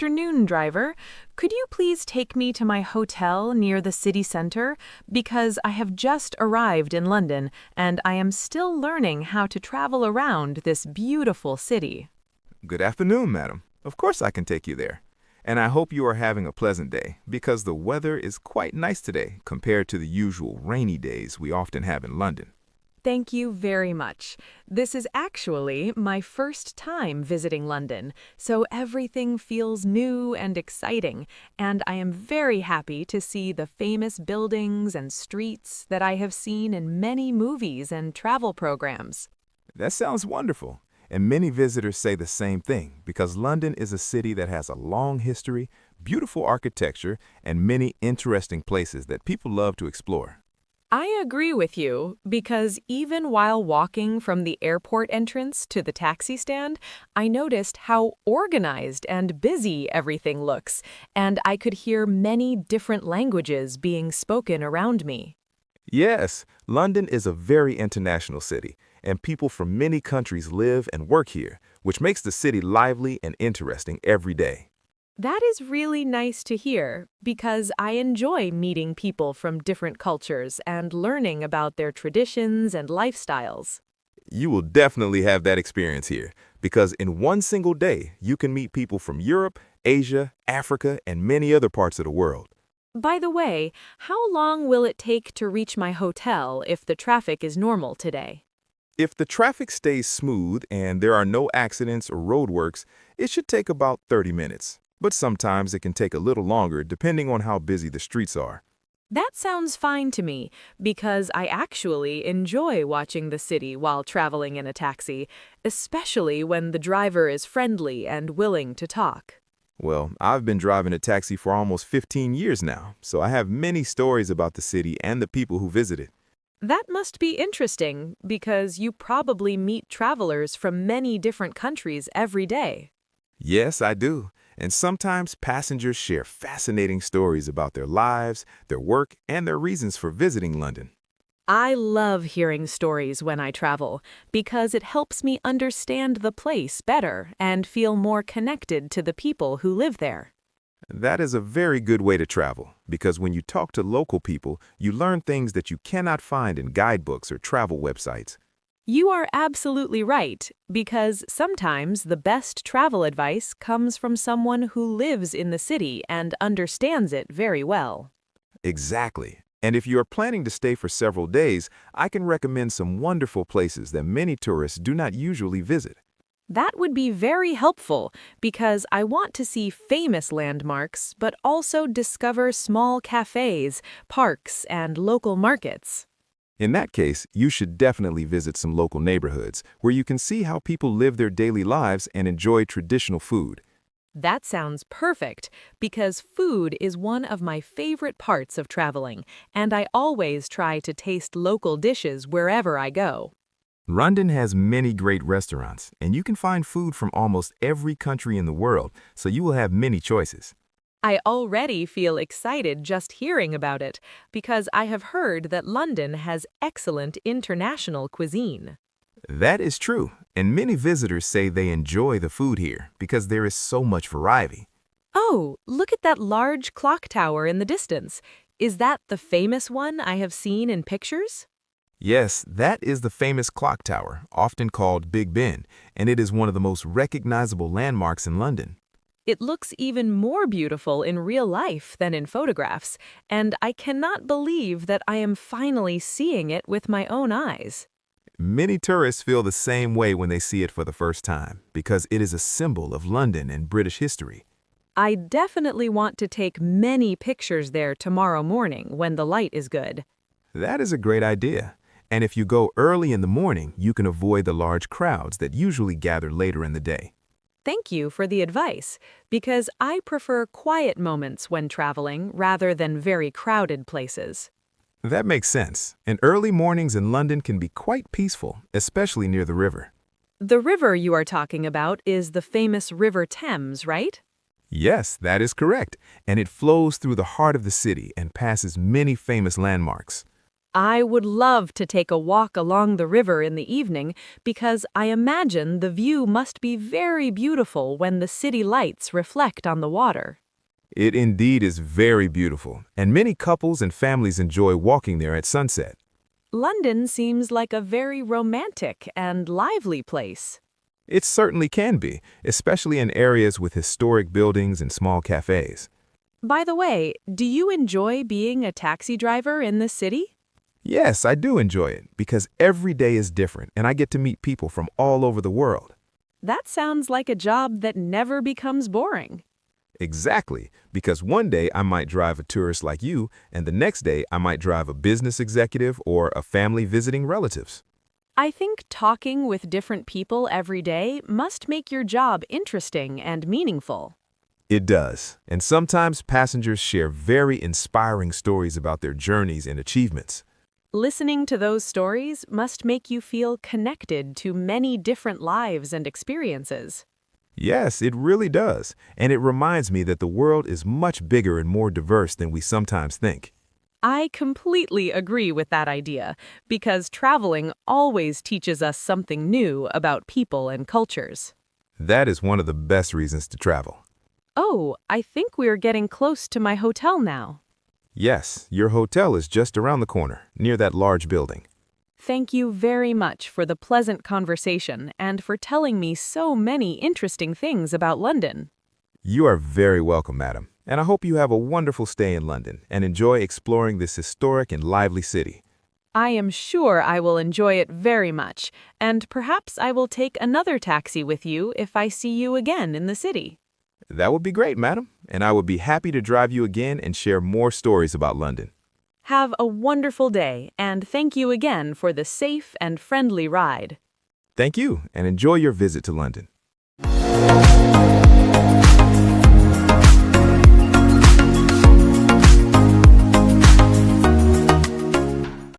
afternoon, driver. Could you please take me to my hotel near the city center? Because I have just arrived in London and I am still learning how to travel around this beautiful city. Good afternoon, madam. Of course I can take you there. And I hope you are having a pleasant day because the weather is quite nice today compared to the usual rainy days we often have in London. Thank you very much. This is actually my first time visiting London, so everything feels new and exciting, and I am very happy to see the famous buildings and streets that I have seen in many movies and travel programs. That sounds wonderful. And many visitors say the same thing because London is a city that has a long history, beautiful architecture, and many interesting places that people love to explore. I agree with you because even while walking from the airport entrance to the taxi stand, I noticed how organized and busy everything looks, and I could hear many different languages being spoken around me. Yes, London is a very international city, and people from many countries live and work here, which makes the city lively and interesting every day. That is really nice to hear because I enjoy meeting people from different cultures and learning about their traditions and lifestyles. You will definitely have that experience here because in one single day, you can meet people from Europe, Asia, Africa, and many other parts of the world. By the way, how long will it take to reach my hotel if the traffic is normal today? If the traffic stays smooth and there are no accidents or roadworks, it should take about 30 minutes. But sometimes it can take a little longer depending on how busy the streets are. That sounds fine to me because I actually enjoy watching the city while traveling in a taxi, especially when the driver is friendly and willing to talk. Well, I've been driving a taxi for almost 15 years now, so I have many stories about the city and the people who visit it. That must be interesting because you probably meet travelers from many different countries every day. Yes, I do. And sometimes passengers share fascinating stories about their lives, their work, and their reasons for visiting London. I love hearing stories when I travel because it helps me understand the place better and feel more connected to the people who live there. That is a very good way to travel because when you talk to local people, you learn things that you cannot find in guidebooks or travel websites. You are absolutely right, because sometimes the best travel advice comes from someone who lives in the city and understands it very well. Exactly. And if you are planning to stay for several days, I can recommend some wonderful places that many tourists do not usually visit. That would be very helpful because I want to see famous landmarks, but also discover small cafes, parks, and local markets. In that case, you should definitely visit some local neighborhoods where you can see how people live their daily lives and enjoy traditional food. That sounds perfect because food is one of my favorite parts of traveling, and I always try to taste local dishes wherever I go. London has many great restaurants, and you can find food from almost every country in the world, so you will have many choices. I already feel excited just hearing about it because I have heard that London has excellent international cuisine. That is true, and many visitors say they enjoy the food here because there is so much variety. Oh, look at that large clock tower in the distance. Is that the famous one I have seen in pictures? Yes, that is the famous clock tower, often called Big Ben, and it is one of the most recognizable landmarks in London. It looks even more beautiful in real life than in photographs, and I cannot believe that I am finally seeing it with my own eyes. Many tourists feel the same way when they see it for the first time because it is a symbol of London and British history. I definitely want to take many pictures there tomorrow morning when the light is good. That is a great idea. And if you go early in the morning, you can avoid the large crowds that usually gather later in the day. Thank you for the advice, because I prefer quiet moments when traveling rather than very crowded places. That makes sense. And early mornings in London can be quite peaceful, especially near the river. The river you are talking about is the famous River Thames, right? Yes, that is correct. And it flows through the heart of the city and passes many famous landmarks. I would love to take a walk along the river in the evening because I imagine the view must be very beautiful when the city lights reflect on the water. It indeed is very beautiful, and many couples and families enjoy walking there at sunset. London seems like a very romantic and lively place. It certainly can be, especially in areas with historic buildings and small cafes. By the way, do you enjoy being a taxi driver in the city? Yes, I do enjoy it because every day is different and I get to meet people from all over the world. That sounds like a job that never becomes boring. Exactly, because one day I might drive a tourist like you, and the next day I might drive a business executive or a family visiting relatives. I think talking with different people every day must make your job interesting and meaningful. It does, and sometimes passengers share very inspiring stories about their journeys and achievements. Listening to those stories must make you feel connected to many different lives and experiences. Yes, it really does, and it reminds me that the world is much bigger and more diverse than we sometimes think. I completely agree with that idea because traveling always teaches us something new about people and cultures. That is one of the best reasons to travel. Oh, I think we're getting close to my hotel now. Yes, your hotel is just around the corner, near that large building. Thank you very much for the pleasant conversation and for telling me so many interesting things about London. You are very welcome, madam, and I hope you have a wonderful stay in London and enjoy exploring this historic and lively city. I am sure I will enjoy it very much, and perhaps I will take another taxi with you if I see you again in the city. That would be great, madam, and I would be happy to drive you again and share more stories about London. Have a wonderful day, and thank you again for the safe and friendly ride. Thank you, and enjoy your visit to London.